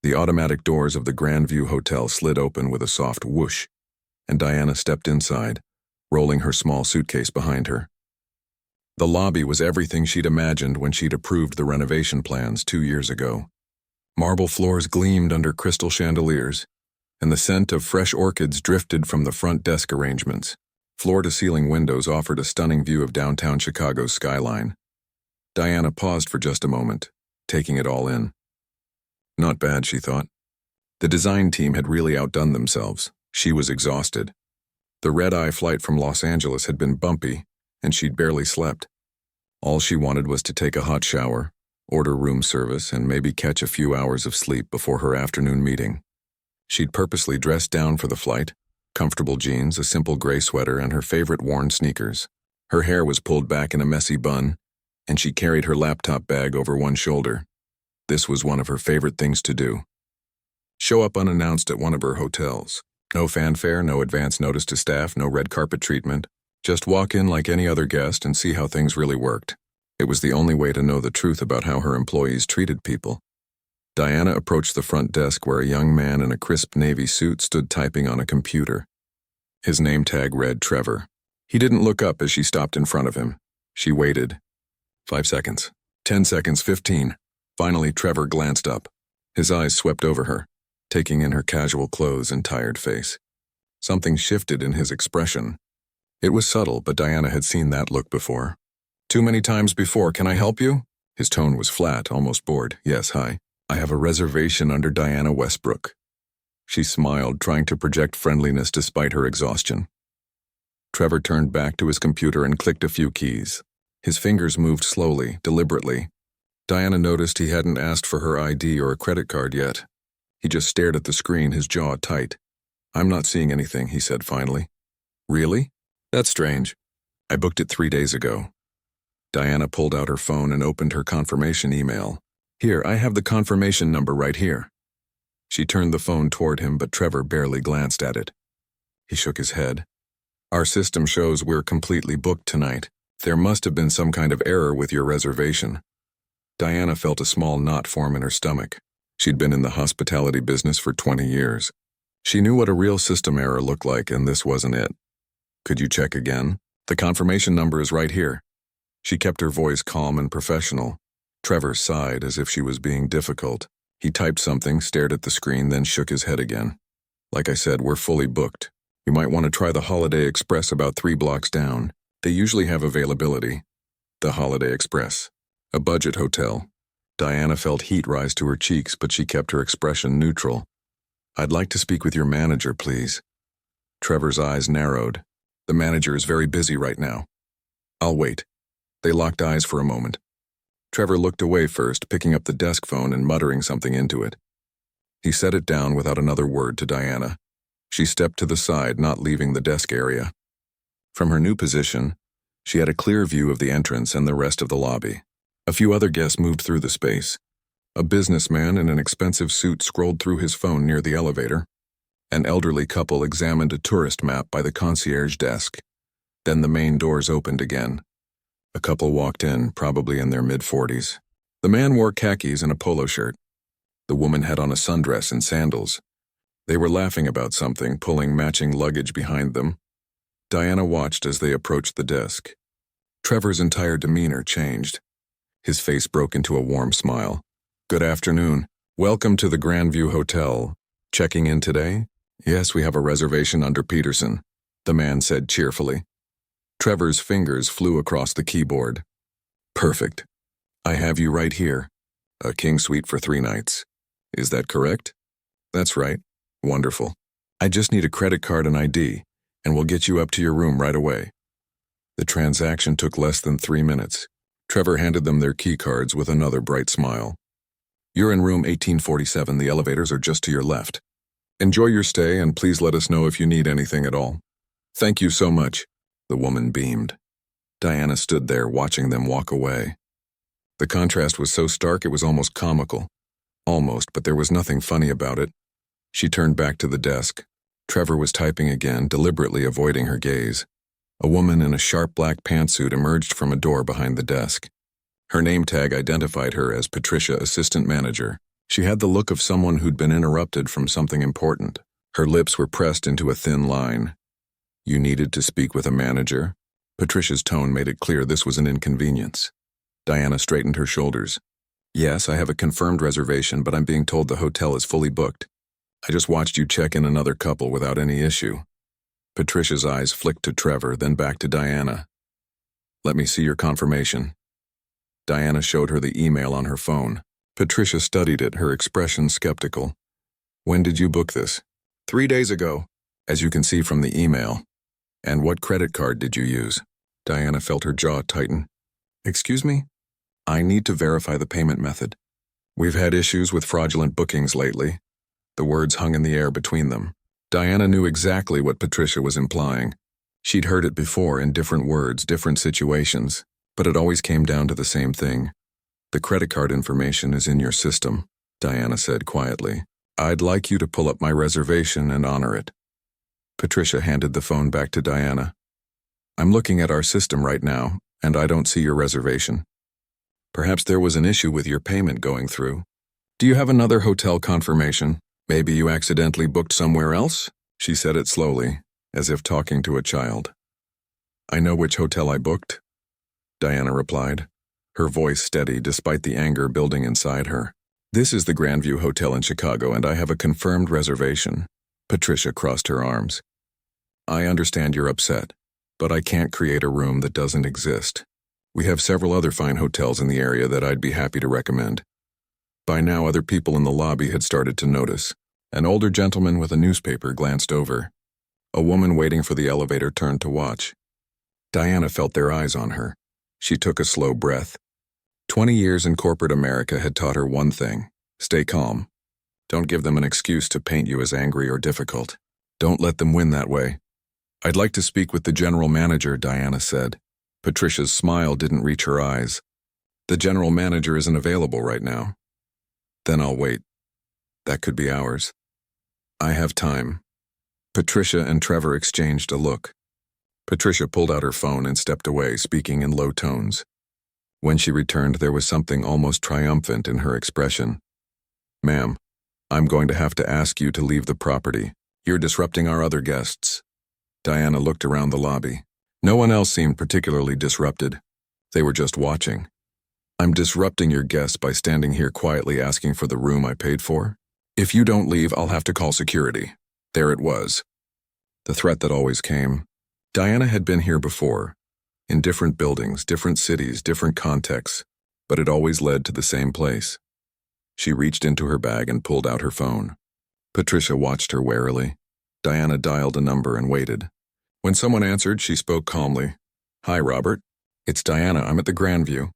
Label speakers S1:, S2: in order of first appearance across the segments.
S1: The automatic doors of the Grandview Hotel slid open with a soft whoosh, and Diana stepped inside, rolling her small suitcase behind her. The lobby was everything she'd imagined when she'd approved the renovation plans 2 years ago. Marble floors gleamed under crystal chandeliers, and the scent of fresh orchids drifted from the front desk arrangements. Floor-to-ceiling windows offered a stunning view of downtown Chicago's skyline. Diana paused for just a moment, taking it all in. Not bad, she thought. The design team had really outdone themselves. She was exhausted. The red-eye flight from Los Angeles had been bumpy, and she'd barely slept. All she wanted was to take a hot shower, order room service, and maybe catch a few hours of sleep before her afternoon meeting. She'd purposely dressed down for the flight, comfortable jeans, a simple gray sweater, and her favorite worn sneakers. Her hair was pulled back in a messy bun, and she carried her laptop bag over one shoulder. This was one of her favorite things to do. Show up unannounced at one of her hotels. No fanfare, no advance notice to staff, no red carpet treatment. Just walk in like any other guest and see how things really worked. It was the only way to know the truth about how her employees treated people. Diana approached the front desk where a young man in a crisp navy suit stood typing on a computer. His name tag read Trevor. He didn't look up as she stopped in front of him. She waited. 5 seconds. 10 seconds, 15. Finally, Trevor glanced up. His eyes swept over her, taking in her casual clothes and tired face. Something shifted in his expression. It was subtle, but Diana had seen that look before. Too many times before, can I help you? His tone was flat, almost bored. Yes, hi. I have a reservation under Diana Westbrook. She smiled, trying to project friendliness despite her exhaustion. Trevor turned back to his computer and clicked a few keys. His fingers moved slowly, deliberately. Diana noticed he hadn't asked for her ID or a credit card yet. He just stared at the screen, his jaw tight. I'm not seeing anything, he said finally. Really? That's strange. I booked it 3 days ago. Diana pulled out her phone and opened her confirmation email. Here, I have the confirmation number right here. She turned the phone toward him, but Trevor barely glanced at it. He shook his head. Our system shows we're completely booked tonight. There must have been some kind of error with your reservation. Diana felt a small knot form in her stomach. She'd been in the hospitality business for 20 years. She knew what a real system error looked like, and this wasn't it. Could you check again? The confirmation number is right here. She kept her voice calm and professional. Trevor sighed as if she was being difficult. He typed something, stared at the screen, then shook his head again. Like I said, we're fully booked. You might want to try the Holiday Express about 3 blocks down. They usually have availability. The Holiday Express. A budget hotel. Diana felt heat rise to her cheeks, but she kept her expression neutral. I'd like to speak with your manager, please. Trevor's eyes narrowed. The manager is very busy right now. I'll wait. They locked eyes for a moment. Trevor looked away first, picking up the desk phone and muttering something into it. He set it down without another word to Diana. She stepped to the side, not leaving the desk area. From her new position, she had a clear view of the entrance and the rest of the lobby. A few other guests moved through the space. A businessman in an expensive suit scrolled through his phone near the elevator. An elderly couple examined a tourist map by the concierge desk. Then the main doors opened again. A couple walked in, probably in their mid-40s. The man wore khakis and a polo shirt. The woman had on a sundress and sandals. They were laughing about something, pulling matching luggage behind them. Diana watched as they approached the desk. Trevor's entire demeanor changed. His face broke into a warm smile. Good afternoon. Welcome to the Grandview Hotel. Checking in today? Yes, we have a reservation under Peterson, the man said cheerfully. Trevor's fingers flew across the keyboard. Perfect. I have you right here. A king suite for 3 nights. Is that correct? That's right. Wonderful. I just need a credit card and ID, and we'll get you up to your room right away. The transaction took less than 3 minutes. Trevor handed them their key cards with another bright smile. You're in room 1847. The elevators are just to your left. Enjoy your stay, and please let us know if you need anything at all. Thank you so much. The woman beamed. Diana stood there watching them walk away. The contrast was so stark it was almost comical. Almost, but there was nothing funny about it. She turned back to the desk. Trevor was typing again, deliberately avoiding her gaze. A woman in a sharp black pantsuit emerged from a door behind the desk. Her name tag identified her as Patricia, assistant manager. She had the look of someone who'd been interrupted from something important. Her lips were pressed into a thin line. "You needed to speak with a manager?" Patricia's tone made it clear this was an inconvenience. Diana straightened her shoulders. "Yes, I have a confirmed reservation, but I'm being told the hotel is fully booked. I just watched you check in another couple without any issue." Patricia's eyes flicked to Trevor, then back to Diana. "Let me see your confirmation." Diana showed her the email on her phone. Patricia studied it, her expression skeptical. "When did you book this?" 3 days ago, as you can see from the email." "And what credit card did you use?" Diana felt her jaw tighten. "Excuse me? I need to verify the payment method. We've had issues with fraudulent bookings lately." The words hung in the air between them. Diana knew exactly what Patricia was implying. She'd heard it before in different words, different situations, but it always came down to the same thing. "The credit card information is in your system," Diana said quietly. "I'd like you to pull up my reservation and honor it." Patricia handed the phone back to Diana. "I'm looking at our system right now, and I don't see your reservation. Perhaps there was an issue with your payment going through. Do you have another hotel confirmation? Maybe you accidentally booked somewhere else?" She said it slowly, as if talking to a child. "I know which hotel I booked," Diana replied, her voice steady despite the anger building inside her. "This is the Grandview Hotel in Chicago, and I have a confirmed reservation." Patricia crossed her arms. "I understand you're upset, but I can't create a room that doesn't exist. We have several other fine hotels in the area that I'd be happy to recommend." By now, other people in the lobby had started to notice. An older gentleman with a newspaper glanced over. A woman waiting for the elevator turned to watch. Diana felt their eyes on her. She took a slow breath. 20 years in corporate America had taught her one thing: stay calm. Don't give them an excuse to paint you as angry or difficult. Don't let them win that way. "I'd like to speak with the general manager," Diana said. Patricia's smile didn't reach her eyes. "The general manager isn't available right now." "Then I'll wait. That could be hours." "I have time." Patricia and Trevor exchanged a look. Patricia pulled out her phone and stepped away, speaking in low tones. When she returned, there was something almost triumphant in her expression. "Ma'am, I'm going to have to ask you to leave the property. You're disrupting our other guests." Diana looked around the lobby. No one else seemed particularly disrupted. They were just watching. "I'm disrupting your guests by standing here quietly asking for the room I paid for? If you don't leave, I'll have to call security." There it was. The threat that always came. Diana had been here before, in different buildings, different cities, different contexts, but it always led to the same place. She reached into her bag and pulled out her phone. Patricia watched her warily. Diana dialed a number and waited. When someone answered, she spoke calmly. "Hi, Robert. It's Diana. I'm at the Grandview.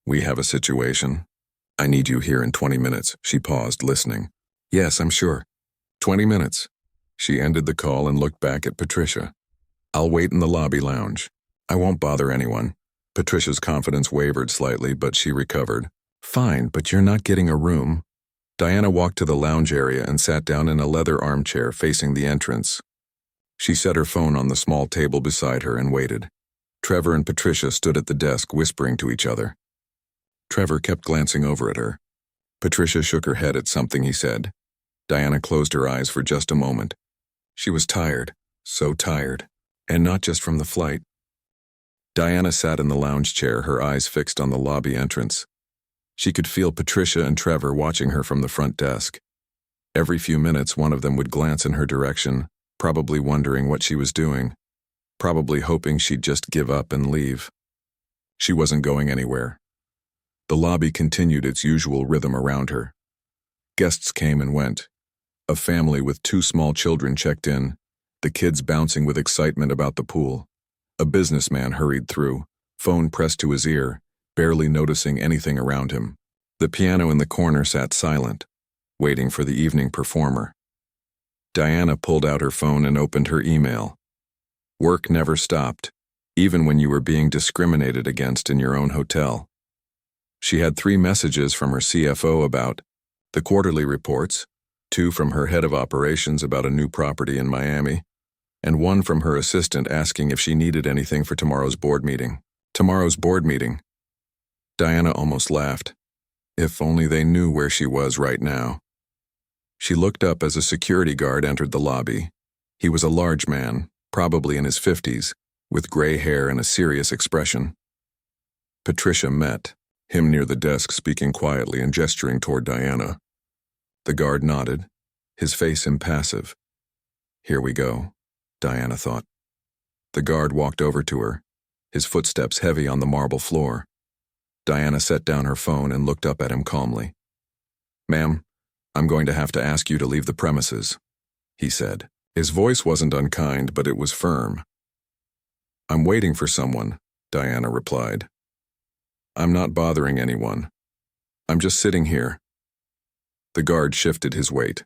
S1: We have a situation. I need you here in 20 minutes. She paused, listening. "Yes, I'm sure." 20 minutes. She ended the call and looked back at Patricia. "I'll wait in the lobby lounge. I won't bother anyone." Patricia's confidence wavered slightly, but she recovered. "Fine, but you're not getting a room." Diana walked to the lounge area and sat down in a leather armchair facing the entrance. She set her phone on the small table beside her and waited. Trevor and Patricia stood at the desk whispering to each other. Trevor kept glancing over at her. Patricia shook her head at something he said. Diana closed her eyes for just a moment. She was tired, so tired, and not just from the flight. Diana sat in the lounge chair, her eyes fixed on the lobby entrance. She could feel Patricia and Trevor watching her from the front desk. Every few minutes, one of them would glance in her direction, probably wondering what she was doing, probably hoping she'd just give up and leave. She wasn't going anywhere. The lobby continued its usual rhythm around her. Guests came and went. A family with 2 small children checked in, the kids bouncing with excitement about the pool. A businessman hurried through, phone pressed to his ear, barely noticing anything around him. The piano in the corner sat silent, waiting for the evening performer. Diana pulled out her phone and opened her email. Work never stopped, even when you were being discriminated against in your own hotel. She had 3 messages from her CFO about the quarterly reports, 2 from her head of operations about a new property in Miami, and 1 from her assistant asking if she needed anything for tomorrow's board meeting. Tomorrow's board meeting. Diana almost laughed. If only they knew where she was right now. She looked up as a security guard entered the lobby. He was a large man, probably in his 50s, with gray hair and a serious expression. Patricia met him near the desk, speaking quietly and gesturing toward Diana. The guard nodded, his face impassive. Here we go, Diana thought. The guard walked over to her, his footsteps heavy on the marble floor. Diana set down her phone and looked up at him calmly. "Ma'am, I'm going to have to ask you to leave the premises," he said. His voice wasn't unkind, but it was firm. "I'm waiting for someone," Diana replied. "I'm not bothering anyone. I'm just sitting here." The guard shifted his weight.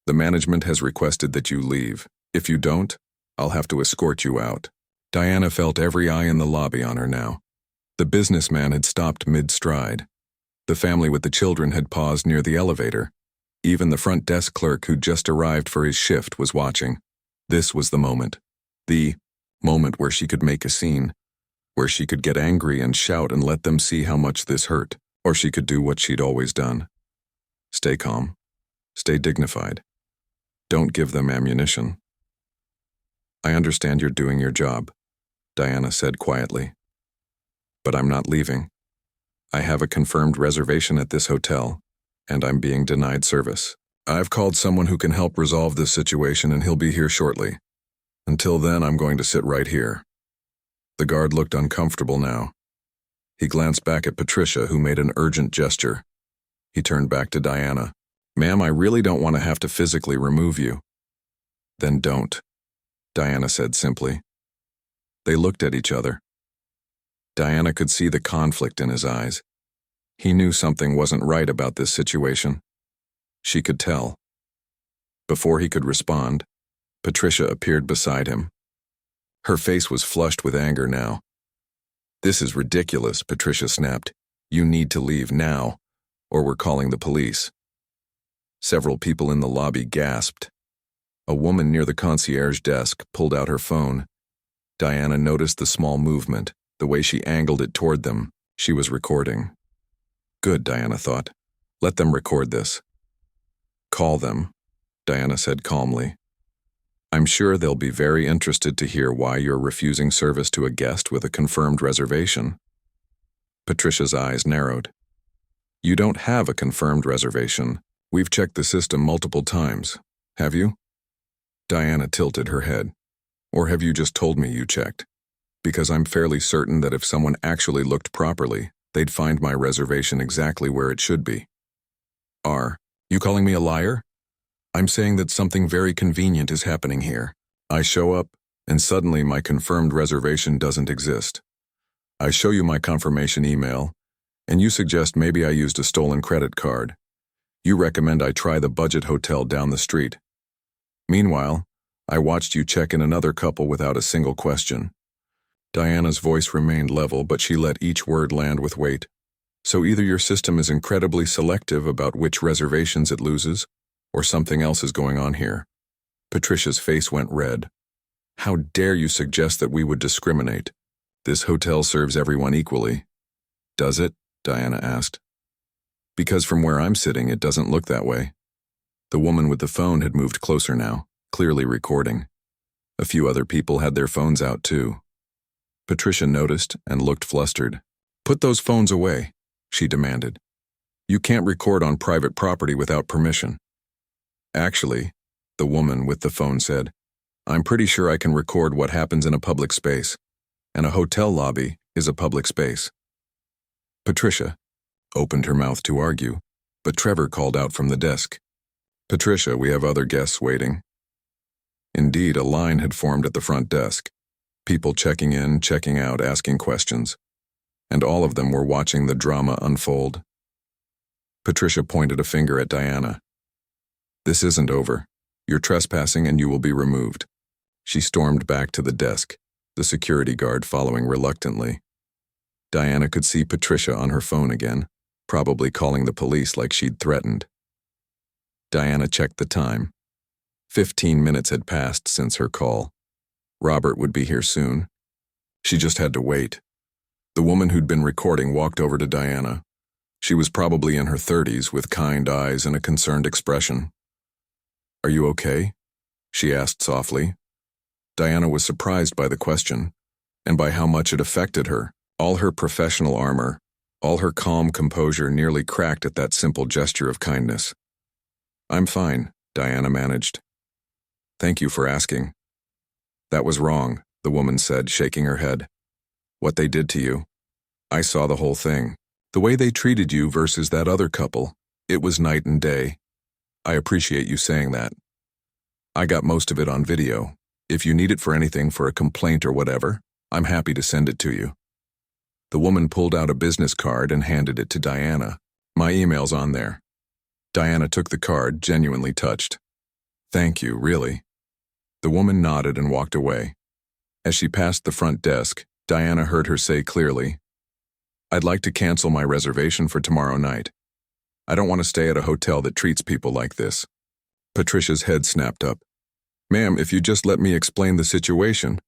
S1: "The management has requested that you leave. If you don't, I'll have to escort you out." Diana felt every eye in the lobby on her now. The businessman had stopped mid-stride. The family with the children had paused near the elevator. Even the front desk clerk who'd just arrived for his shift was watching. This was the moment. The moment where she could make a scene, where she could get angry and shout and let them see how much this hurt, or she could do what she'd always done. Stay calm. Stay dignified. Don't give them ammunition. "I understand you're doing your job," Diana said quietly. "But I'm not leaving. I have a confirmed reservation at this hotel, and I'm being denied service. I've called someone who can help resolve this situation, and he'll be here shortly. Until then, I'm going to sit right here." The guard looked uncomfortable now. He glanced back at Patricia, who made an urgent gesture. He turned back to Diana. "Ma'am, I really don't want to have to physically remove you." "Then don't," Diana said simply. They looked at each other. Diana could see the conflict in his eyes. He knew something wasn't right about this situation. She could tell. Before he could respond, Patricia appeared beside him. Her face was flushed with anger now. "This is ridiculous," Patricia snapped. "You need to leave now, or we're calling the police." Several people in the lobby gasped. A woman near the concierge desk pulled out her phone. Diana noticed the small movement, the way she angled it toward them. She was recording. Good, Diana thought. Let them record this. "Call them," Diana said calmly. "I'm sure they'll be very interested to hear why you're refusing service to a guest with a confirmed reservation." Patricia's eyes narrowed. "You don't have a confirmed reservation. We've checked the system multiple times. Have you?" Diana tilted her head. "Or have you just told me you checked? Because I'm fairly certain that if someone actually looked properly, they'd find my reservation exactly where it should be." "Are you calling me a liar?" "I'm saying that something very convenient is happening here. I show up, and suddenly my confirmed reservation doesn't exist. I show you my confirmation email, and you suggest maybe I used a stolen credit card. You recommend I try the budget hotel down the street. Meanwhile, I watched you check in another couple without a single question." Diana's voice remained level, but she let each word land with weight. "So either your system is incredibly selective about which reservations it loses, or something else is going on here." Patricia's face went red. "How dare you suggest that we would discriminate? This hotel serves everyone equally." "Does it?" Diana asked. "Because from where I'm sitting, it doesn't look that way." The woman with the phone had moved closer now, clearly recording. A few other people had their phones out too. Patricia noticed and looked flustered. "Put those phones away," she demanded. "You can't record on private property without permission." "Actually," the woman with the phone said, "I'm pretty sure I can record what happens in a public space, and a hotel lobby is a public space." Patricia opened her mouth to argue, but Trevor called out from the desk. "Patricia, we have other guests waiting." Indeed, a line had formed at the front desk. People checking in, checking out, asking questions. And all of them were watching the drama unfold. Patricia pointed a finger at Diana. "This isn't over. You're trespassing and you will be removed." She stormed back to the desk, the security guard following reluctantly. Diana could see Patricia on her phone again, probably calling the police like she'd threatened. Diana checked the time. 15 minutes had passed since her call. Robert would be here soon. She just had to wait. The woman who'd been recording walked over to Diana. She was probably in her 30s with kind eyes and a concerned expression. "Are you okay?" she asked softly. Diana was surprised by the question, and by how much it affected her. All her professional armor, all her calm composure nearly cracked at that simple gesture of kindness. "I'm fine," Diana managed. "Thank you for asking." "That was wrong," the woman said, shaking her head. "What they did to you. I saw the whole thing. The way they treated you versus that other couple, it was night and day. I appreciate you saying that. I got most of it on video. If you need it for anything, for a complaint or whatever, I'm happy to send it to you." The woman pulled out a business card and handed it to Diana. "My email's on there." Diana took the card, genuinely touched. "Thank you, really." The woman nodded and walked away. As she passed the front desk, Diana heard her say clearly, "I'd like to cancel my reservation for tomorrow night. I don't want to stay at a hotel that treats people like this." Patricia's head snapped up. "Ma'am, if you just let me explain the situation."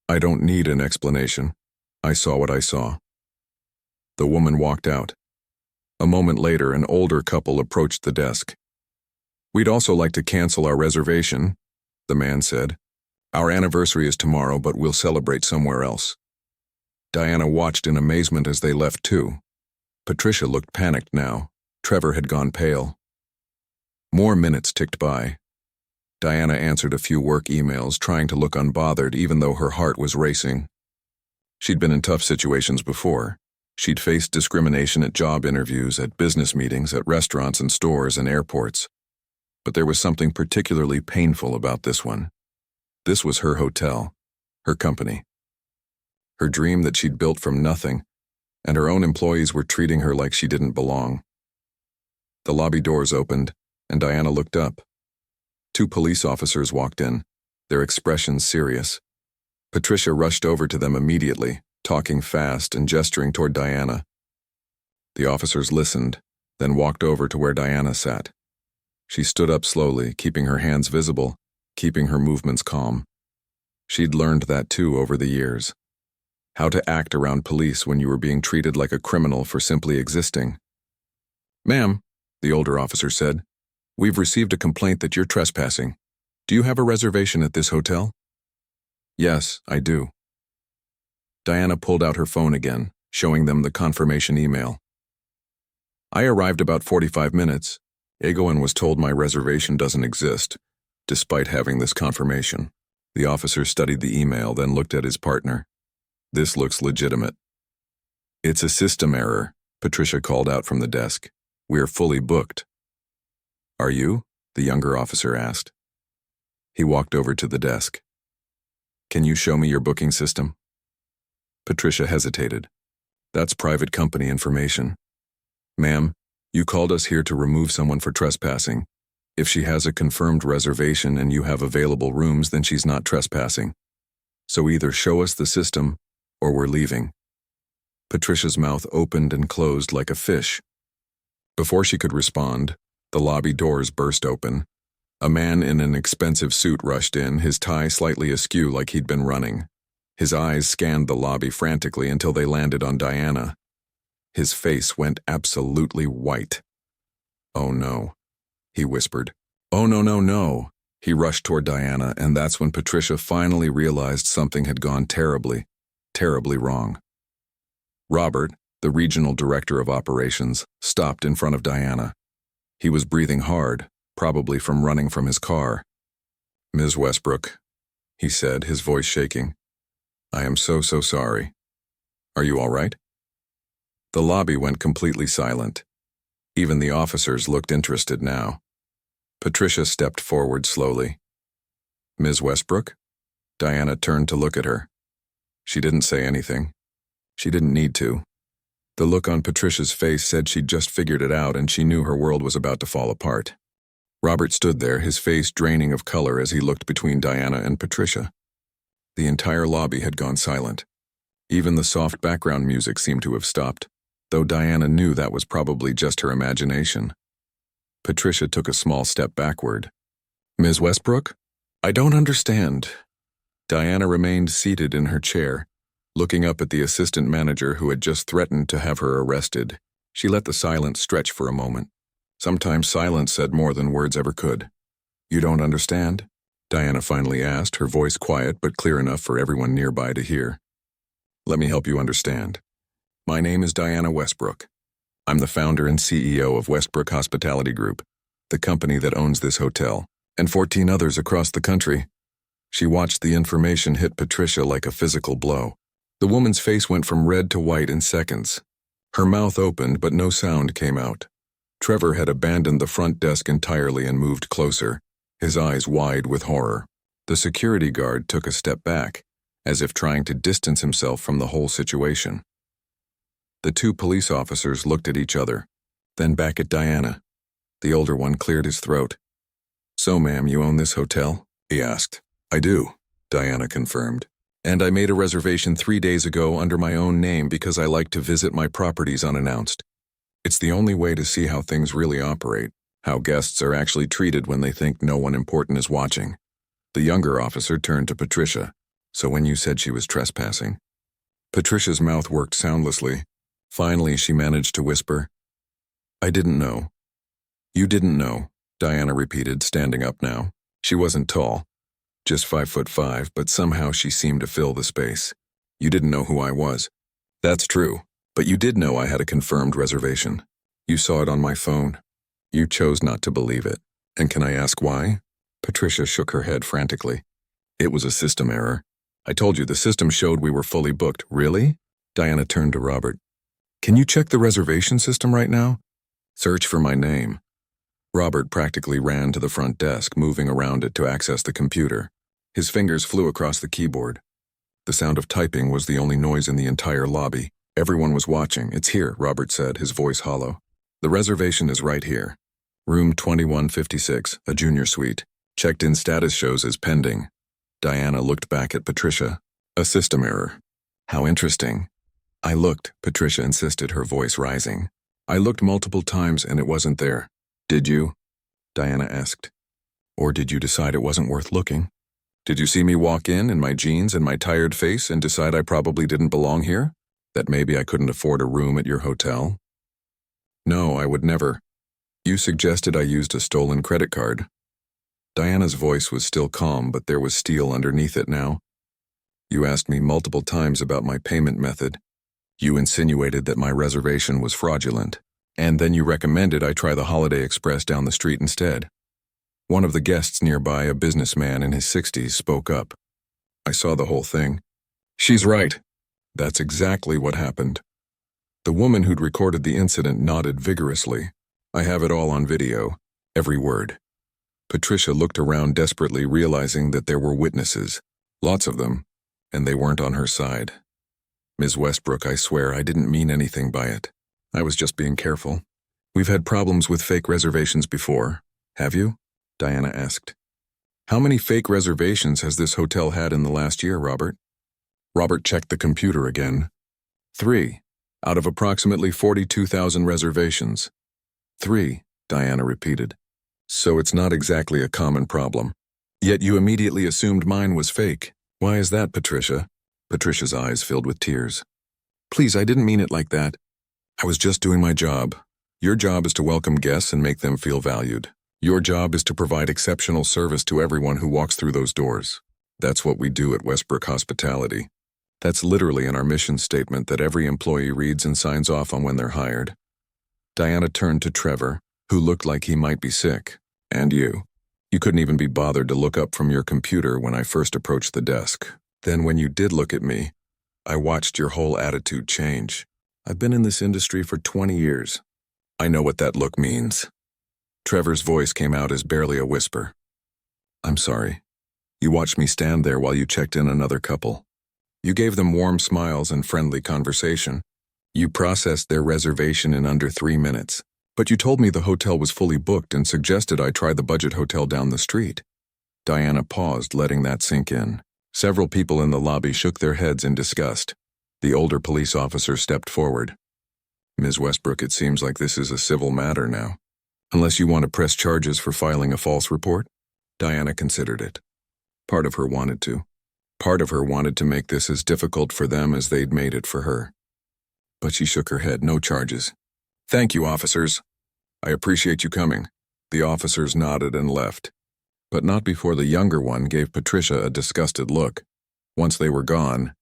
S1: "I don't need an explanation. I saw what I saw." The woman walked out. A moment later, an older couple approached the desk. "We'd also like to cancel our reservation," the man said. "Our anniversary is tomorrow, but we'll celebrate somewhere else." Diana watched in amazement as they left too. Patricia looked panicked now. Trevor had gone pale. More minutes ticked by. Diana answered a few work emails, trying to look unbothered even though her heart was racing. She'd been in tough situations before. She'd faced discrimination at job interviews, at business meetings, at restaurants and stores and airports. But there was something particularly painful about this one. This was her hotel, her company. Her dream that she'd built from nothing, and her own employees were treating her like she didn't belong. The lobby doors opened, and Diana looked up. 2 police officers walked in, their expressions serious. Patricia rushed over to them immediately, talking fast and gesturing toward Diana. The officers listened, then walked over to where Diana sat. She stood up slowly, keeping her hands visible, keeping her movements calm. She'd learned that too over the years. How to act around police when you were being treated like a criminal for simply existing. "Ma'am," the older officer said, "we've received a complaint that you're trespassing. Do you have a reservation at this hotel?" "Yes, I do." Diana pulled out her phone again, showing them the confirmation email. "I arrived about 45 minutes ago and was told my reservation doesn't exist, despite having this confirmation." The officer studied the email, then looked at his partner. "This looks legitimate." "It's a system error," Patricia called out from the desk. "We're fully booked." "Are you?" the younger officer asked. He walked over to the desk. "Can you show me your booking system?" Patricia hesitated. "That's private company information." "Ma'am, you called us here to remove someone for trespassing. If she has a confirmed reservation and you have available rooms, then she's not trespassing. So either show us the system, or we're leaving." Patricia's mouth opened and closed like a fish. Before she could respond, the lobby doors burst open. A man in an expensive suit rushed in, his tie slightly askew like he'd been running. His eyes scanned the lobby frantically until they landed on Diana. His face went absolutely white. "Oh no," he whispered. "Oh no, no, no." He rushed toward Diana, and that's when Patricia finally realized something had gone terribly, terribly wrong. Robert, the regional director of operations, stopped in front of Diana. He was breathing hard, probably from running from his car. "Ms. Westbrook," he said, his voice shaking. "I am so sorry. Are you all right?" The lobby went completely silent. Even the officers looked interested now. Patricia stepped forward slowly. "Ms. Westbrook?" Diana turned to look at her. She didn't say anything. She didn't need to. The look on Patricia's face said she'd just figured it out and she knew her world was about to fall apart. Robert stood there, his face draining of color as he looked between Diana and Patricia. The entire lobby had gone silent. Even the soft background music seemed to have stopped, though Diana knew that was probably just her imagination. Patricia took a small step backward. "Ms. Westbrook? I don't understand." Diana remained seated in her chair, looking up at the assistant manager who had just threatened to have her arrested. She let the silence stretch for a moment. Sometimes silence said more than words ever could. "You don't understand?" Diana finally asked, her voice quiet but clear enough for everyone nearby to hear. "Let me help you understand. My name is Diana Westbrook. I'm the founder and CEO of Westbrook Hospitality Group, the company that owns this hotel, and 14 others across the country." She watched the information hit Patricia like a physical blow. The woman's face went from red to white in seconds. Her mouth opened, but no sound came out. Trevor had abandoned the front desk entirely and moved closer, his eyes wide with horror. The security guard took a step back, as if trying to distance himself from the whole situation. The two police officers looked at each other, then back at Diana. The older one cleared his throat. "So, ma'am, you own this hotel?" he asked. "I do," Diana confirmed. "And I made a reservation 3 days ago under my own name because I like to visit my properties unannounced. It's the only way to see how things really operate, how guests are actually treated when they think no one important is watching." The younger officer turned to Patricia. "So when you said she was trespassing?" Patricia's mouth worked soundlessly. Finally, she managed to whisper, "I didn't know." "You didn't know," Diana repeated, standing up now. She wasn't tall, just 5'5", but somehow she seemed to fill the space. "You didn't know who I was." "That's true, but you did know I had a confirmed reservation. You saw it on my phone. You chose not to believe it. And can I ask why?" Patricia shook her head frantically. "It was a system error. I told you the system showed we were fully booked." "Really?" Diana turned to Robert. "Can you check the reservation system right now? Search for my name." Robert practically ran to the front desk, moving around it to access the computer. His fingers flew across the keyboard. The sound of typing was the only noise in the entire lobby. Everyone was watching. "It's here," Robert said, his voice hollow. "The reservation is right here. Room 2156, a junior suite. Checked-in status shows as pending." Diana looked back at Patricia. "A system error. How interesting." "I looked," Patricia insisted, her voice rising. "I looked multiple times and it wasn't there." "Did you?" Diana asked. "Or did you decide it wasn't worth looking? Did you see me walk in my jeans and my tired face and decide I probably didn't belong here? That maybe I couldn't afford a room at your hotel?" "No, I would never. You suggested I used a stolen credit card." Diana's voice was still calm, but there was steel underneath it now. "You asked me multiple times about my payment method. You insinuated that my reservation was fraudulent. And then you recommended I try the Holiday Express down the street instead." One of the guests nearby, a businessman in his 60s, spoke up. "I saw the whole thing. She's right. That's exactly what happened." The woman who'd recorded the incident nodded vigorously. "I have it all on video, every word." Patricia looked around desperately, realizing that there were witnesses, lots of them, and they weren't on her side. "Ms. Westbrook, I swear I didn't mean anything by it. I was just being careful. We've had problems with fake reservations before. Have you?" Diana asked. "How many fake reservations has this hotel had in the last year, Robert?" Robert checked the computer again. 3, out of approximately 42,000 reservations. 3, Diana repeated. "So it's not exactly a common problem. Yet you immediately assumed mine was fake. Why is that, Patricia?" Patricia's eyes filled with tears. "Please, I didn't mean it like that. I was just doing my job. Your job is to welcome guests and make them feel valued. Your job is to provide exceptional service to everyone who walks through those doors. That's what we do at Westbrook Hospitality. That's literally in our mission statement that every employee reads and signs off on when they're hired." Diana turned to Trevor, who looked like he might be sick. "And you. You couldn't even be bothered to look up from your computer when I first approached the desk. Then when you did look at me, I watched your whole attitude change. I've been in this industry for 20 years. I know what that look means." Trevor's voice came out as barely a whisper. "I'm sorry. You watched me stand there while you checked in another couple. You gave them warm smiles and friendly conversation. You processed their reservation in under 3 minutes. But you told me the hotel was fully booked and suggested I try the budget hotel down the street." Diana paused, letting that sink in. Several people in the lobby shook their heads in disgust. The older police officer stepped forward. "Ms. Westbrook, it seems like this is a civil matter now. Unless you want to press charges for filing a false report?" Diana considered it. Part of her wanted to. Part of her wanted to make this as difficult for them as they'd made it for her. But she shook her head. "No charges. Thank you, officers. I appreciate you coming. The officers nodded and left, but not before the younger one gave Patricia a disgusted look. Once they were gone,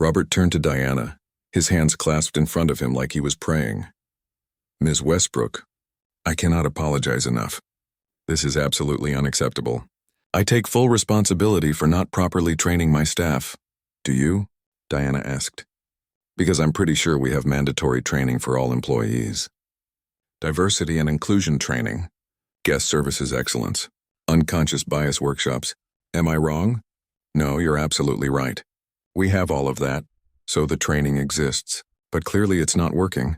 S1: Robert turned to Diana, his hands clasped in front of him like he was praying. Ms. Westbrook, I cannot apologize enough. This is absolutely unacceptable. I take full responsibility for not properly training my staff. Do you? Diana asked. Because I'm pretty sure we have mandatory training for all employees. Diversity and inclusion training, guest services excellence, unconscious bias workshops. Am I wrong? No, you're absolutely right. We have all of that, so the training exists, but clearly it's not working.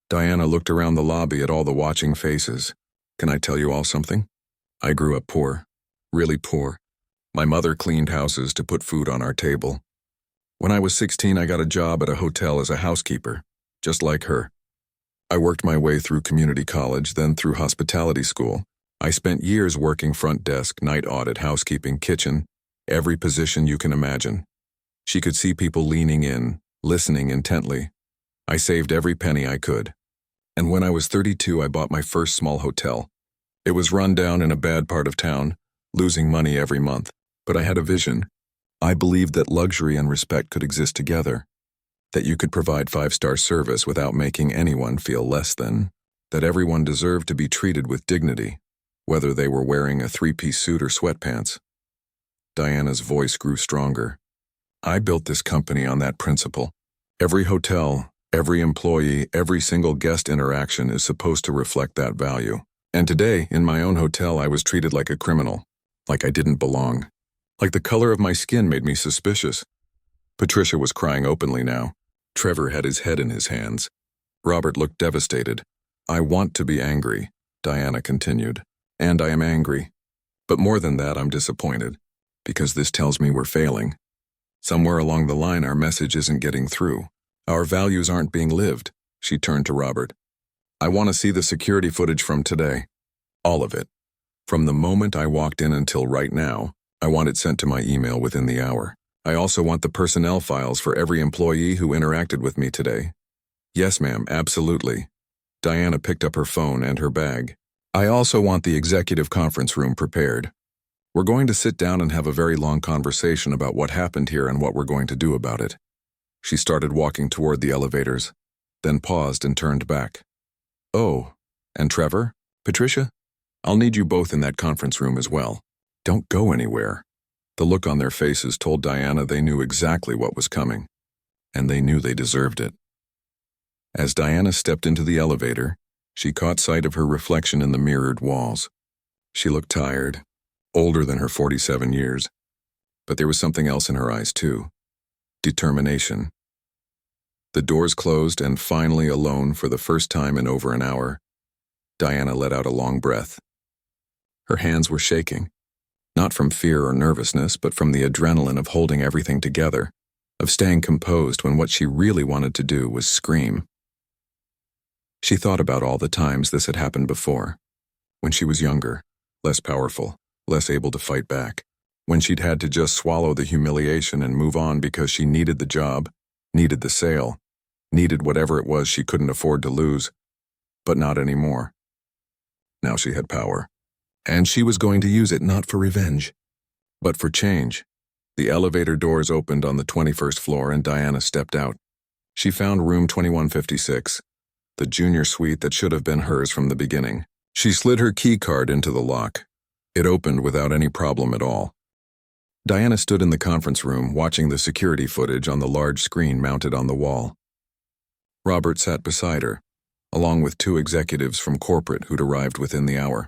S1: Diana looked around the lobby at all the watching faces. Can I tell you all something? I grew up poor, really poor. My mother cleaned houses to put food on our table. When I was 16, I got a job at a hotel as a housekeeper, just like her. I worked my way through community college, then through hospitality school. I spent years working front desk, night audit, housekeeping, kitchen, every position you can imagine. She could see people leaning in, listening intently. I saved every penny I could. And when I was 32, I bought my first small hotel. It was run down in a bad part of town, losing money every month. But I had a vision. I believed that luxury and respect could exist together, that you could provide 5-star service without making anyone feel less than, that everyone deserved to be treated with dignity, whether they were wearing a 3-piece suit or sweatpants. Diana's voice grew stronger. I built this company on that principle. Every hotel, every employee, every single guest interaction is supposed to reflect that value. And today, in my own hotel, I was treated like a criminal, like I didn't belong. Like the color of my skin made me suspicious. Patricia was crying openly now. Trevor had his head in his hands. Robert looked devastated. I want to be angry, Diana continued. And I am angry. But more than that, I'm disappointed. Because this tells me we're failing. Somewhere along the line, our message isn't getting through. Our values aren't being lived. She turned to Robert. I want to see the security footage from today. All of it. From the moment I walked in until right now. I want it sent to my email within the hour. I also want the personnel files for every employee who interacted with me today. Yes, ma'am, absolutely. Diana picked up her phone and her bag. I also want the executive conference room prepared. We're going to sit down and have a very long conversation about what happened here and what we're going to do about it. She started walking toward the elevators, then paused and turned back. Oh, and Trevor? Patricia? I'll need you both in that conference room as well. Don't go anywhere. The look on their faces told Diana they knew exactly what was coming, and they knew they deserved it. As Diana stepped into the elevator, she caught sight of her reflection in the mirrored walls. She looked tired, older than her 47 years, but there was something else in her eyes too. Determination. The doors closed, and finally alone for the first time in over an hour, Diana let out a long breath. Her hands were shaking. Not from fear or nervousness, but from the adrenaline of holding everything together, of staying composed when what she really wanted to do was scream. She thought about all the times this had happened before, when she was younger, less powerful, less able to fight back, when she'd had to just swallow the humiliation and move on because she needed the job, needed the sale, needed whatever it was she couldn't afford to lose, but not anymore. Now she had power. And she was going to use it not for revenge, but for change. The elevator doors opened on the 21st floor and Diana stepped out. She found room 2156, the junior suite that should have been hers from the beginning. She slid her key card into the lock. It opened without any problem at all. Diana stood in the conference room watching the security footage on the large screen mounted on the wall. Robert sat beside her, along with 2 executives from corporate who'd arrived within the hour.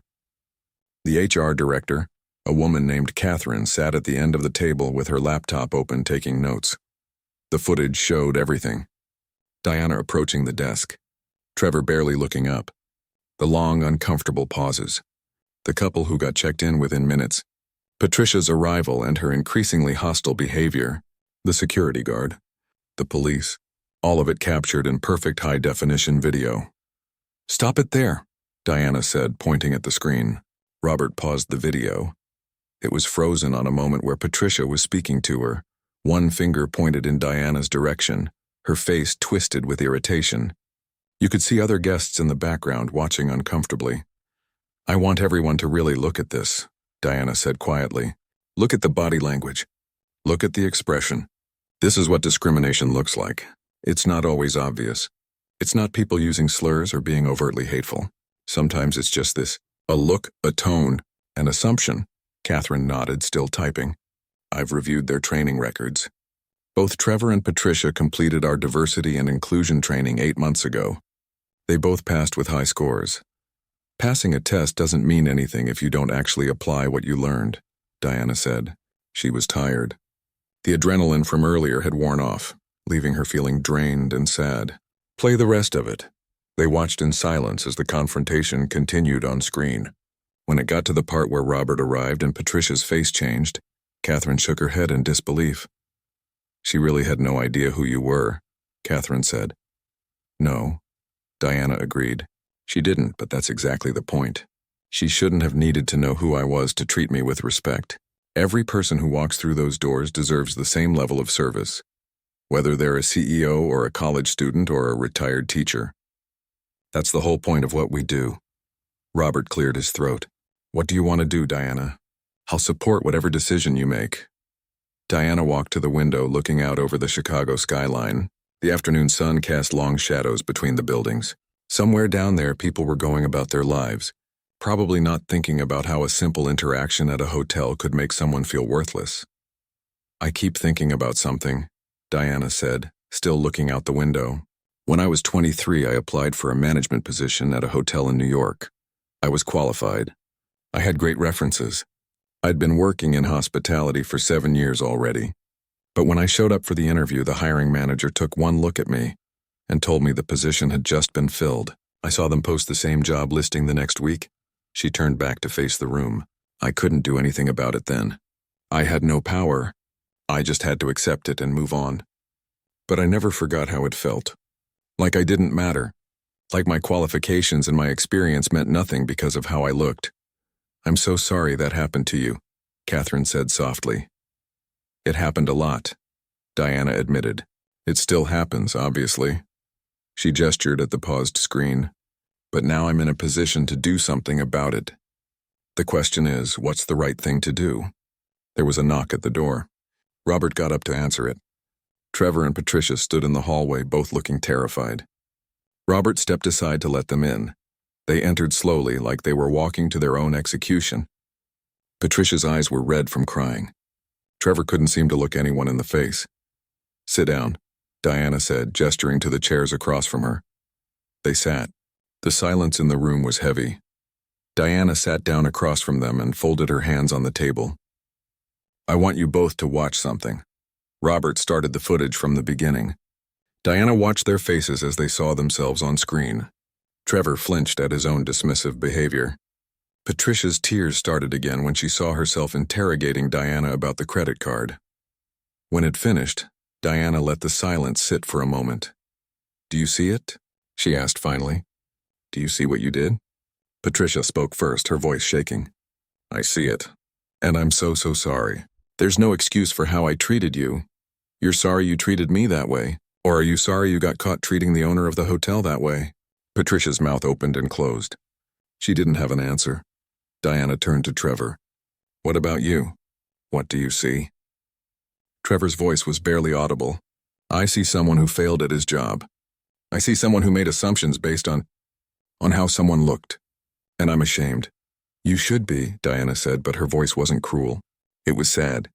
S1: The HR director, a woman named Catherine, sat at the end of the table with her laptop open taking notes. The footage showed everything. Diana approaching the desk, Trevor barely looking up, the long, uncomfortable pauses, the couple who got checked in within minutes, Patricia's arrival and her increasingly hostile behavior, the security guard, the police, all of it captured in perfect high-definition video. "Stop it there," Diana said, pointing at the screen. Robert paused the video. It was frozen on a moment where Patricia was speaking to her, one finger pointed in Diana's direction, her face twisted with irritation. You could see other guests in the background watching uncomfortably. "I want everyone to really look at this," Diana said quietly. "Look at the body language. Look at the expression. This is what discrimination looks like. It's not always obvious. It's not people using slurs or being overtly hateful. Sometimes it's just this, a look, a tone, an assumption." Catherine nodded, still typing. "I've reviewed their training records. Both Trevor and Patricia completed our diversity and inclusion training 8 months ago. They both passed with high scores. Passing a test doesn't mean anything if you don't actually apply what you learned," Diana said. She was tired. The adrenaline from earlier had worn off, leaving her feeling drained and sad. "Play the rest of it." They watched in silence as the confrontation continued on screen. When it got to the part where Robert arrived and Patricia's face changed, Catherine shook her head in disbelief. "She really had no idea who you were," Catherine said. "No," Diana agreed. "She didn't, but that's exactly the point. She shouldn't have needed to know who I was to treat me with respect. Every person who walks through those doors deserves the same level of service, whether they're a CEO or a college student or a retired teacher. That's the whole point of what we do." Robert cleared his throat. "What do you want to do, Diana? I'll support whatever decision you make." Diana walked to the window, looking out over the Chicago skyline. The afternoon sun cast long shadows between the buildings. Somewhere down there, people were going about their lives, probably not thinking about how a simple interaction at a hotel could make someone feel worthless. "I keep thinking about something," Diana said, still looking out the window. "When I was 23, I applied for a management position at a hotel in New York. I was qualified. I had great references. I'd been working in hospitality for 7 years already. But when I showed up for the interview, the hiring manager took one look at me and told me the position had just been filled. I saw them post the same job listing the next week." She turned back to face the room. "I couldn't do anything about it then. I had no power. I just had to accept it and move on. But I never forgot how it felt. Like I didn't matter. Like my qualifications and my experience meant nothing because of how I looked. I'm so sorry that happened to you," Catherine said softly. "It happened a lot," Diana admitted. "It still happens, obviously." She gestured at the paused screen. "But now I'm in a position to do something about it. The question is, what's the right thing to do?" There was a knock at the door. Robert got up to answer it. Trevor and Patricia stood in the hallway, both looking terrified. Robert stepped aside to let them in. They entered slowly, like they were walking to their own execution. Patricia's eyes were red from crying. Trevor couldn't seem to look anyone in the face. "Sit down," Diana said, gesturing to the chairs across from her. They sat. The silence in the room was heavy. Diana sat down across from them and folded her hands on the table. "I want you both to watch something." Robert started the footage from the beginning. Diana watched their faces as they saw themselves on screen. Trevor flinched at his own dismissive behavior. Patricia's tears started again when she saw herself interrogating Diana about the credit card. When it finished, Diana let the silence sit for a moment. "Do you see it?" she asked finally. "Do you see what you did?" Patricia spoke first, her voice shaking. "I see it. And I'm so sorry. There's no excuse for how I treated you. You're sorry you treated me that way? Or are you sorry you got caught treating the owner of the hotel that way?" Patricia's mouth opened and closed. She didn't have an answer. Diana turned to Trevor. "What about you? What do you see?" Trevor's voice was barely audible. "I see someone who failed at his job. I see someone who made assumptions based on how someone looked. And I'm ashamed." "You should be," Diana said, but her voice wasn't cruel. It was sad.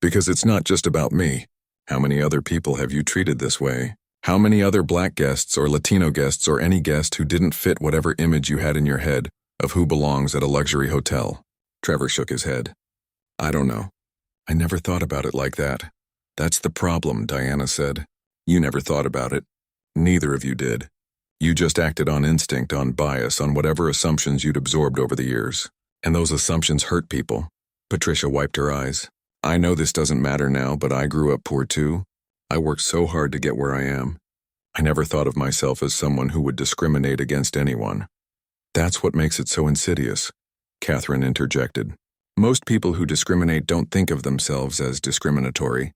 S1: "Because it's not just about me. How many other people have you treated this way? How many other Black guests or Latino guests or any guest who didn't fit whatever image you had in your head of who belongs at a luxury hotel?" Trevor shook his head. "I don't know. I never thought about it like that." "That's the problem," Diana said. "You never thought about it. Neither of you did. You just acted on instinct, on bias, on whatever assumptions you'd absorbed over the years. And those assumptions hurt people." Patricia wiped her eyes. "I know this doesn't matter now, but I grew up poor too. I worked so hard to get where I am. I never thought of myself as someone who would discriminate against anyone." "That's what makes it so insidious," Catherine interjected. "Most people who discriminate don't think of themselves as discriminatory.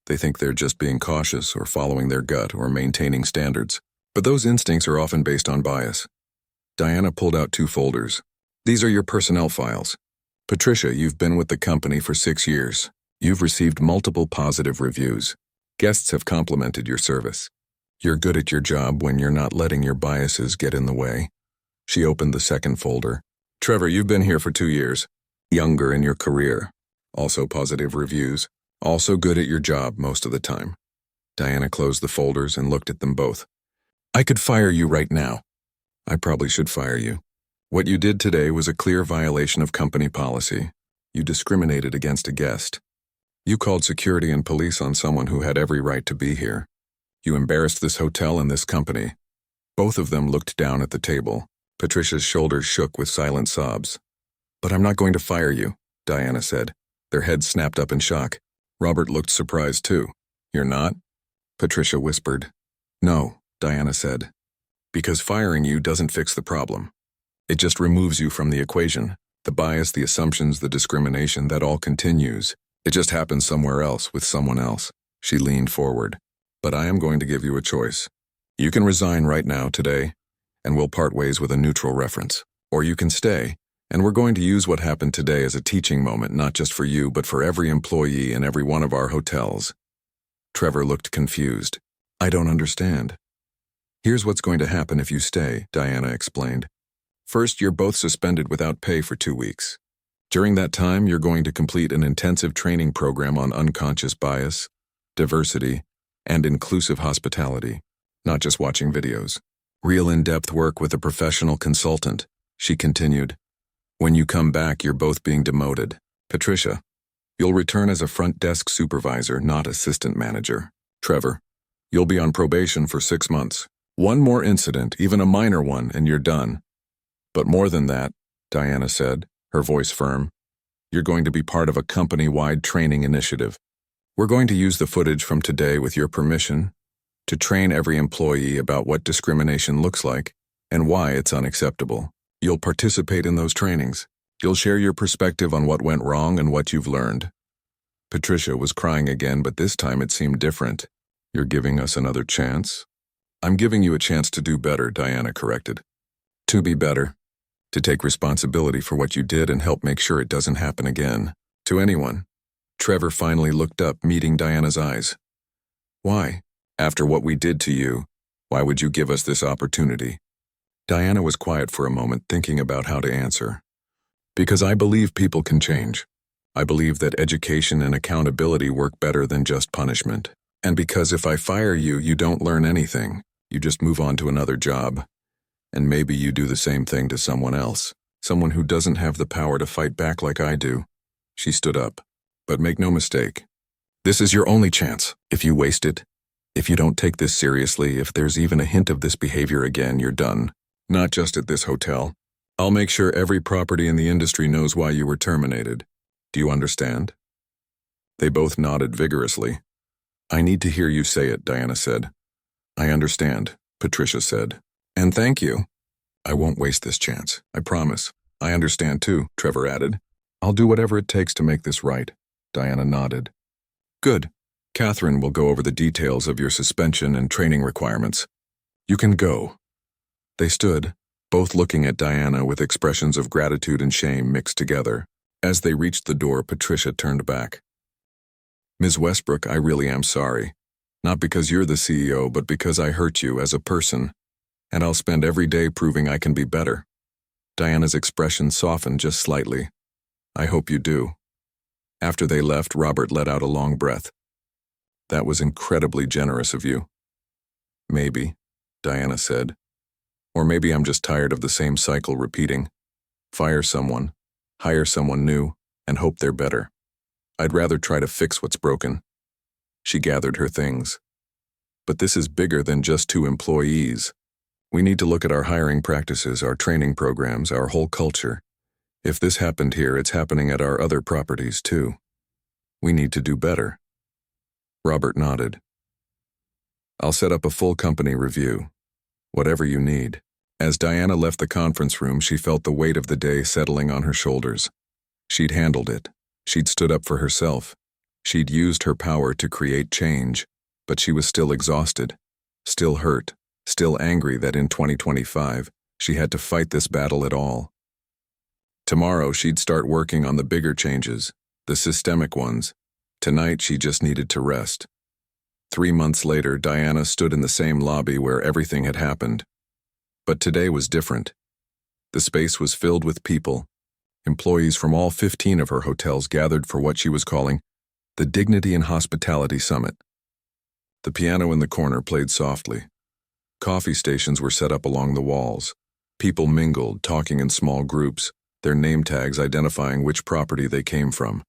S1: They think they're just being cautious or following their gut or maintaining standards. But those instincts are often based on bias. Diana pulled out 2 folders. These are your personnel files. Patricia, you've been with the company for 6 years. You've received multiple positive reviews. Guests have complimented your service. You're good at your job when you're not letting your biases get in the way. She opened the second folder. Trevor, you've been here for 2 years. Younger in your career. Also positive reviews. Also good at your job most of the time. Diana closed the folders and looked at them both. I could fire you right now. I probably should fire you. What you did today was a clear violation of company policy. You discriminated against a guest. You called security and police on someone who had every right to be here. You embarrassed this hotel and this company. Both of them looked down at the table. Patricia's shoulders shook with silent sobs. But I'm not going to fire you, Diana said. Their heads snapped up in shock. Robert looked surprised too. You're not? Patricia whispered. No, Diana said. Because firing you doesn't fix the problem. It just removes you from the equation. The bias, the assumptions, the discrimination, that all continues. It just happens somewhere else with someone else. She leaned forward. But I am going to give you a choice. You can resign right now, today, and we'll part ways with a neutral reference. Or you can stay, and we're going to use what happened today as a teaching moment, not just for you, but for every employee in every one of our hotels. Trevor looked confused. I don't understand. Here's what's going to happen if you stay, Diana explained. First, you're both suspended without pay for 2 weeks. During that time, you're going to complete an intensive training program on unconscious bias, diversity, and inclusive hospitality, not just watching videos. Real in-depth work with a professional consultant, she continued. When you come back, you're both being demoted. Patricia, you'll return as a front desk supervisor, not assistant manager. Trevor, you'll be on probation for 6 months. One more incident, even a minor one, and you're done. But more than that, Diana said, her voice firm, you're going to be part of a company-wide training initiative. We're going to use the footage from today with your permission to train every employee about what discrimination looks like and why it's unacceptable. You'll participate in those trainings. You'll share your perspective on what went wrong and what you've learned. Patricia was crying again, but this time it seemed different. You're giving us another chance? I'm giving you a chance to do better, Diana corrected. To be better. To take responsibility for what you did and help make sure it doesn't happen again. To anyone. Trevor finally looked up, meeting Diana's eyes. Why? After what we did to you, why would you give us this opportunity? Diana was quiet for a moment, thinking about how to answer. Because I believe people can change. I believe that education and accountability work better than just punishment. And because if I fire you, you don't learn anything. You just move on to another job. And maybe you do the same thing to someone else. Someone who doesn't have the power to fight back like I do. She stood up. But make no mistake. This is your only chance. If you waste it, if you don't take this seriously, if there's even a hint of this behavior again, you're done. Not just at this hotel. I'll make sure every property in the industry knows why you were terminated. Do you understand? They both nodded vigorously. I need to hear you say it, Diana said. I understand, Patricia said. And thank you. I won't waste this chance, I promise. I understand too, Trevor added. I'll do whatever it takes to make this right. Diana nodded. Good. Catherine will go over the details of your suspension and training requirements. You can go. They stood, both looking at Diana with expressions of gratitude and shame mixed together. As they reached the door, Patricia turned back. Ms. Westbrook, I really am sorry. Not because you're the CEO, but because I hurt you as a person. And I'll spend every day proving I can be better. Diana's expression softened just slightly. I hope you do. After they left, Robert let out a long breath. That was incredibly generous of you. Maybe, Diana said. Or maybe I'm just tired of the same cycle repeating. Fire someone, hire someone new, and hope they're better. I'd rather try to fix what's broken. She gathered her things. But this is bigger than just 2 employees. We need to look at our hiring practices, our training programs, our whole culture. If this happened here, it's happening at our other properties too. We need to do better. Robert nodded. I'll set up a full company review. Whatever you need. As Diana left the conference room, she felt the weight of the day settling on her shoulders. She'd handled it. She'd stood up for herself. She'd used her power to create change, but she was still exhausted, still hurt, still angry that in 2025, she had to fight this battle at all. Tomorrow, she'd start working on the bigger changes, the systemic ones. Tonight, she just needed to rest. 3 months later, Diana stood in the same lobby where everything had happened. But today was different. The space was filled with people. Employees from all 15 of her hotels gathered for what she was calling the Dignity and Hospitality Summit. The piano in the corner played softly. Coffee stations were set up along the walls. People mingled, talking in small groups, their name tags identifying which property they came from.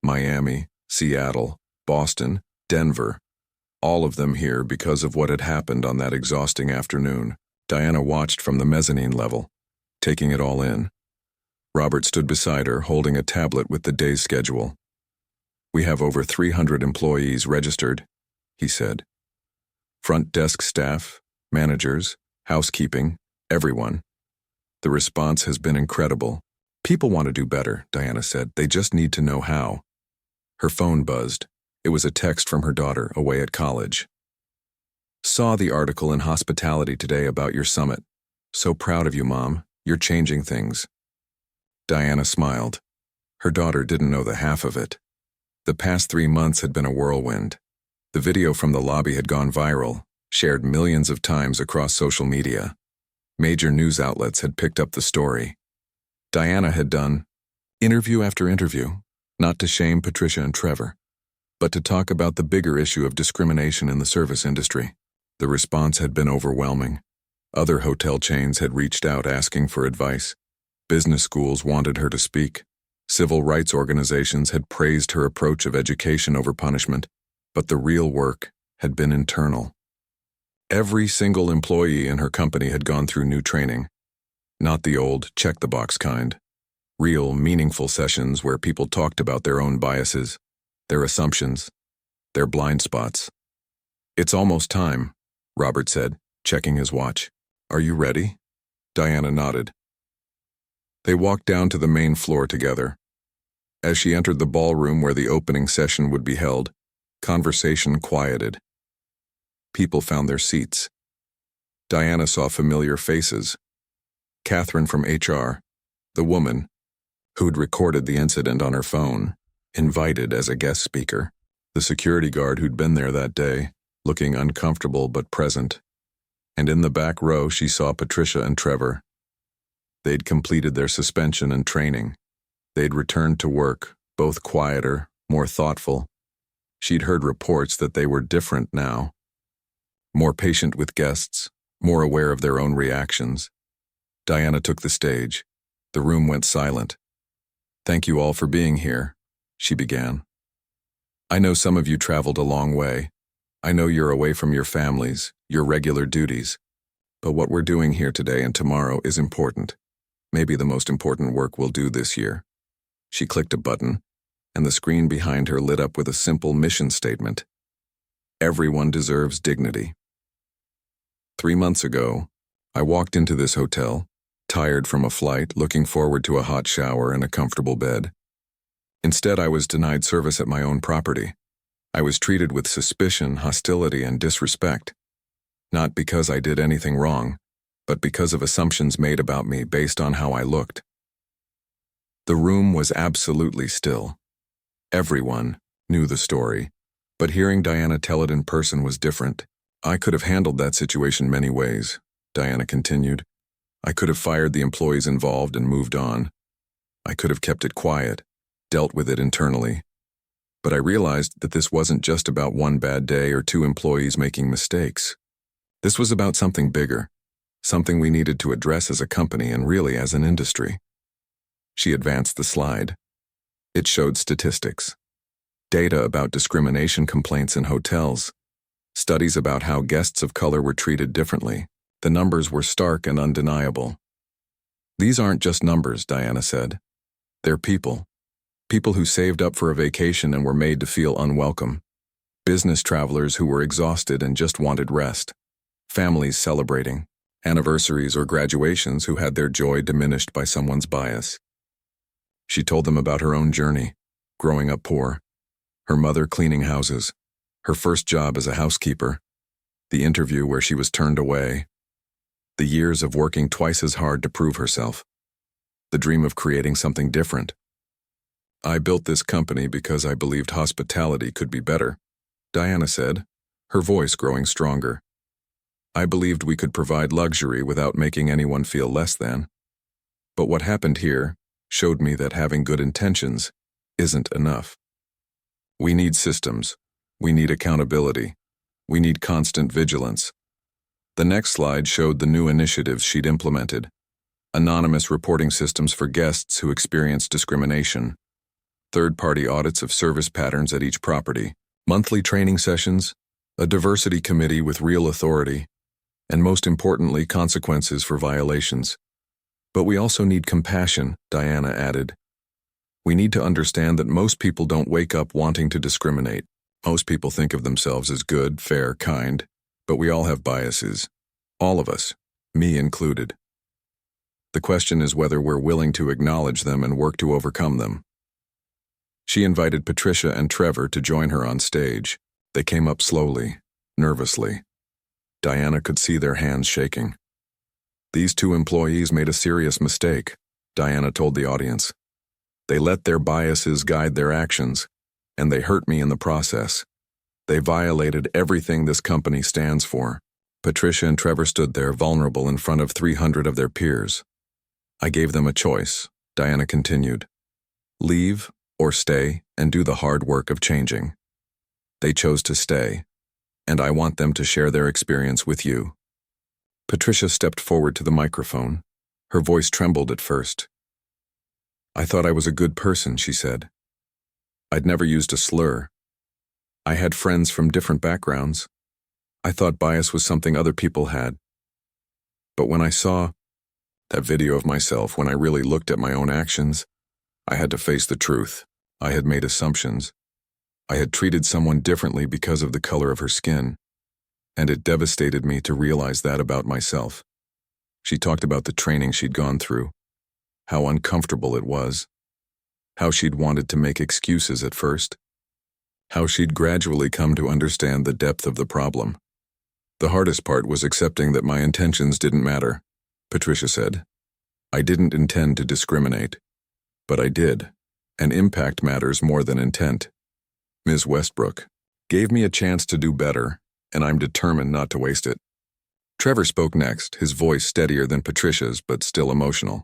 S1: Miami, Seattle, Boston, Denver. All of them here because of what had happened on that exhausting afternoon. Diana watched from the mezzanine level, taking it all in. Robert stood beside her, holding a tablet with the day's schedule. "We have over 300 employees registered," he said. "Front desk staff, managers, housekeeping, everyone. The response has been incredible. People want to do better," Diana said. "They just need to know how." Her phone buzzed. It was a text from her daughter, away at college. "Saw the article in Hospitality today about your summit. So proud of you, Mom. You're changing things." Diana smiled. Her daughter didn't know the half of it. The past 3 months had been a whirlwind. The video from the lobby had gone viral, shared millions of times across social media. Major news outlets had picked up the story. Diana had done interview after interview, not to shame Patricia and Trevor, but to talk about the bigger issue of discrimination in the service industry. The response had been overwhelming. Other hotel chains had reached out asking for advice. Business schools wanted her to speak. Civil rights organizations had praised her approach of education over punishment, but the real work had been internal. Every single employee in her company had gone through new training. Not the old, check-the-box kind. Real, meaningful sessions where people talked about their own biases, their assumptions, their blind spots. "It's almost time," Robert said, checking his watch. "Are you ready?" Diana nodded. They walked down to the main floor together. As she entered the ballroom where the opening session would be held, conversation quieted. People found their seats. Diana saw familiar faces. Catherine from HR, the woman who'd recorded the incident on her phone, invited as a guest speaker. The security guard who'd been there that day, looking uncomfortable but present. And in the back row, she saw Patricia and Trevor. They'd completed their suspension and training. They'd returned to work, both quieter, more thoughtful. She'd heard reports that they were different now. More patient with guests, more aware of their own reactions. Diana took the stage. The room went silent. "Thank you all for being here," she began. "I know some of you traveled a long way. I know you're away from your families, your regular duties. But what we're doing here today and tomorrow is important. Maybe the most important work we'll do this year." She clicked a button, and the screen behind her lit up with a simple mission statement. Everyone deserves dignity. 3 months ago, I walked into this hotel, tired from a flight, looking forward to a hot shower and a comfortable bed. Instead, I was denied service at my own property. I was treated with suspicion, hostility, and disrespect. Not because I did anything wrong, but because of assumptions made about me based on how I looked. The room was absolutely still. Everyone knew the story, but hearing Diana tell it in person was different. "I could have handled that situation many ways," Diana continued. "I could have fired the employees involved and moved on. I could have kept it quiet, dealt with it internally. But I realized that this wasn't just about one bad day or 2 employees making mistakes. This was about something bigger, something we needed to address as a company and really as an industry." She advanced the slide. It showed statistics. Data about discrimination complaints in hotels. Studies about how guests of color were treated differently. The numbers were stark and undeniable. "These aren't just numbers," Diana said. "They're people. People who saved up for a vacation and were made to feel unwelcome. Business travelers who were exhausted and just wanted rest. Families celebrating. Anniversaries or graduations who had their joy diminished by someone's bias." She told them about her own journey, growing up poor, her mother cleaning houses, her first job as a housekeeper, The interview where she was turned away. The years of working twice as hard to prove herself. The dream of creating something different. I built this company because I believed hospitality could be better, Diana said, her voice growing stronger. I believed we could provide luxury without making anyone feel less than. But what happened here showed me that having good intentions isn't enough. We need systems. We need accountability. We need constant vigilance. The next slide showed the new initiatives she'd implemented. Anonymous reporting systems for guests who experienced discrimination. Third-party audits of service patterns at each property. Monthly training sessions. A diversity committee with real authority. And most importantly, consequences for violations. But we also need compassion, Diana added. We need to understand that most people don't wake up wanting to discriminate. Most people think of themselves as good, fair, kind, but we all have biases. All of us, me included. The question is whether we're willing to acknowledge them and work to overcome them. She invited Patricia and Trevor to join her on stage. They came up slowly, nervously. Diana could see their hands shaking. These two employees made a serious mistake, Diana told the audience. They let their biases guide their actions, and they hurt me in the process. They violated everything this company stands for. Patricia and Trevor stood there vulnerable in front of 300 of their peers. I gave them a choice, Diana continued. Leave or stay and do the hard work of changing. They chose to stay, and I want them to share their experience with you. Patricia stepped forward to the microphone. Her voice trembled at first. I thought I was a good person, she said. I'd never used a slur. I had friends from different backgrounds. I thought bias was something other people had. But when I saw that video of myself, when I really looked at my own actions, I had to face the truth. I had made assumptions. I had treated someone differently because of the color of her skin. And it devastated me to realize that about myself. She talked about the training she'd gone through, how uncomfortable it was, how she'd wanted to make excuses at first, how she'd gradually come to understand the depth of the problem. The hardest part was accepting that my intentions didn't matter, Patricia said. I didn't intend to discriminate, but I did, and impact matters more than intent. Ms. Westbrook gave me a chance to do better, and I'm determined not to waste it. Trevor spoke next, his voice steadier than Patricia's, but still emotional.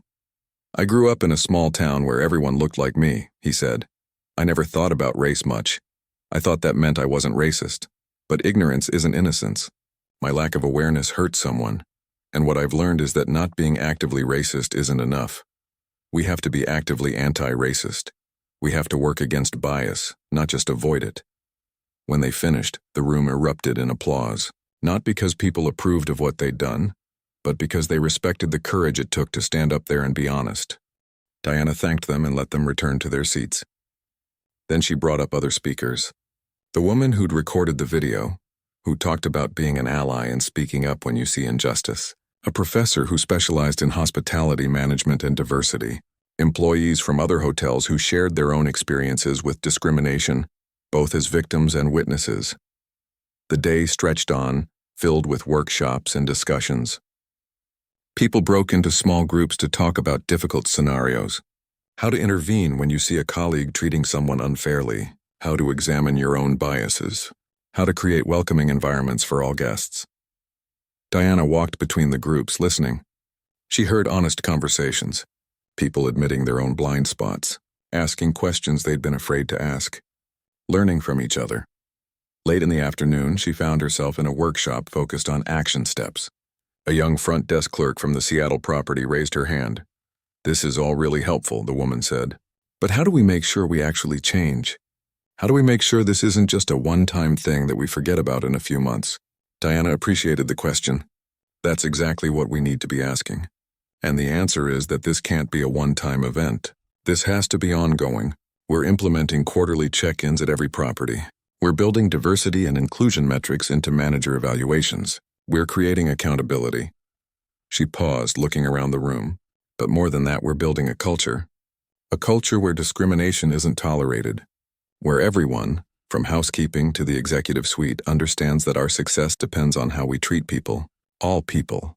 S1: I grew up in a small town where everyone looked like me, he said. I never thought about race much. I thought that meant I wasn't racist. But ignorance isn't innocence. My lack of awareness hurt someone, and what I've learned is that not being actively racist isn't enough. We have to be actively anti-racist. We have to work against bias, not just avoid it. When they finished, the room erupted in applause, not because people approved of what they'd done, but because they respected the courage it took to stand up there and be honest. Diana thanked them and let them return to their seats. Then she brought up other speakers. The woman who'd recorded the video, who talked about being an ally and speaking up when you see injustice, a professor who specialized in hospitality management and diversity, employees from other hotels who shared their own experiences with discrimination, both as victims and witnesses. The day stretched on, filled with workshops and discussions. People broke into small groups to talk about difficult scenarios. How to intervene when you see a colleague treating someone unfairly. How to examine your own biases. How to create welcoming environments for all guests. Diana walked between the groups, listening. She heard honest conversations, people admitting their own blind spots, asking questions they'd been afraid to ask, learning from each other. Late in the afternoon, she found herself in a workshop focused on action steps. A young front desk clerk from the Seattle property raised her hand. This is all really helpful, the woman said. But how do we make sure we actually change? How do we make sure this isn't just a one-time thing that we forget about in a few months? Diana appreciated the question. That's exactly what we need to be asking. And the answer is that this can't be a one-time event. This has to be ongoing. We're implementing quarterly check-ins at every property. We're building diversity and inclusion metrics into manager evaluations. We're creating accountability. She paused, looking around the room. But more than that, we're building a culture. A culture where discrimination isn't tolerated. Where everyone, from housekeeping to the executive suite, understands that our success depends on how we treat people, all people.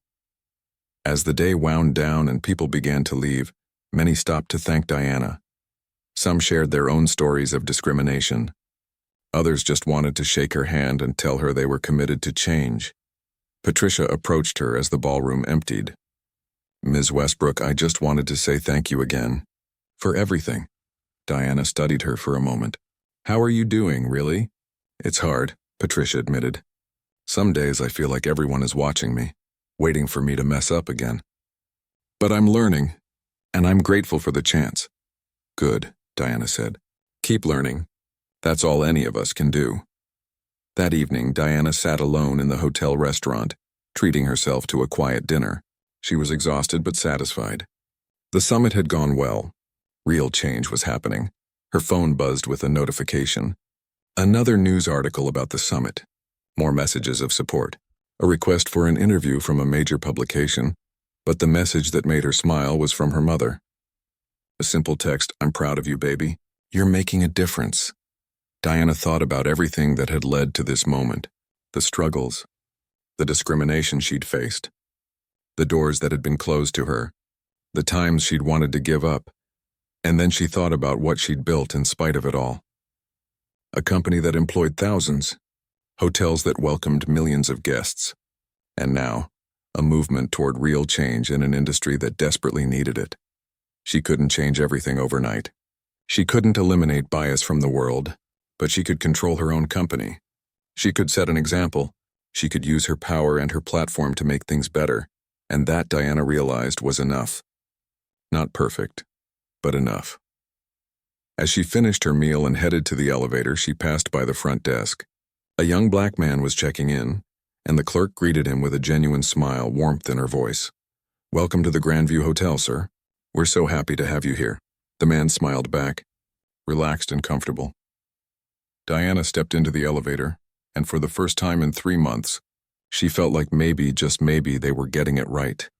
S1: As the day wound down and people began to leave, many stopped to thank Diana. Some shared their own stories of discrimination. Others just wanted to shake her hand and tell her they were committed to change. Patricia approached her as the ballroom emptied. "Ms. Westbrook, I just wanted to say thank you again. For everything." Diana studied her for a moment. "How are you doing, really?" "It's hard," Patricia admitted. "Some days I feel like everyone is watching me, waiting for me to mess up again. But I'm learning, and I'm grateful for the chance." "Good," Diana said. "Keep learning. That's all any of us can do." That evening, Diana sat alone in the hotel restaurant, treating herself to a quiet dinner. She was exhausted but satisfied. The summit had gone well. Real change was happening. Her phone buzzed with a notification. Another news article about the summit. More messages of support. A request for an interview from a major publication, but the message that made her smile was from her mother. A simple text, "I'm proud of you, baby. You're making a difference." Diana thought about everything that had led to this moment. The struggles, the discrimination she'd faced, the doors that had been closed to her, the times she'd wanted to give up, and then she thought about what she'd built in spite of it all. A company that employed thousands, hotels that welcomed millions of guests, and now, a movement toward real change in an industry that desperately needed it. She couldn't change everything overnight. She couldn't eliminate bias from the world, but she could control her own company. She could set an example. She could use her power and her platform to make things better, and that, Diana realized, was enough. Not perfect, but enough. As she finished her meal and headed to the elevator, she passed by the front desk. A young black man was checking in, and the clerk greeted him with a genuine smile, warmth in her voice. "Welcome to the Grandview Hotel, sir. We're so happy to have you here." The man smiled back, relaxed and comfortable. Diana stepped into the elevator, and for the first time in 3 months, she felt like maybe, just maybe, they were getting it right.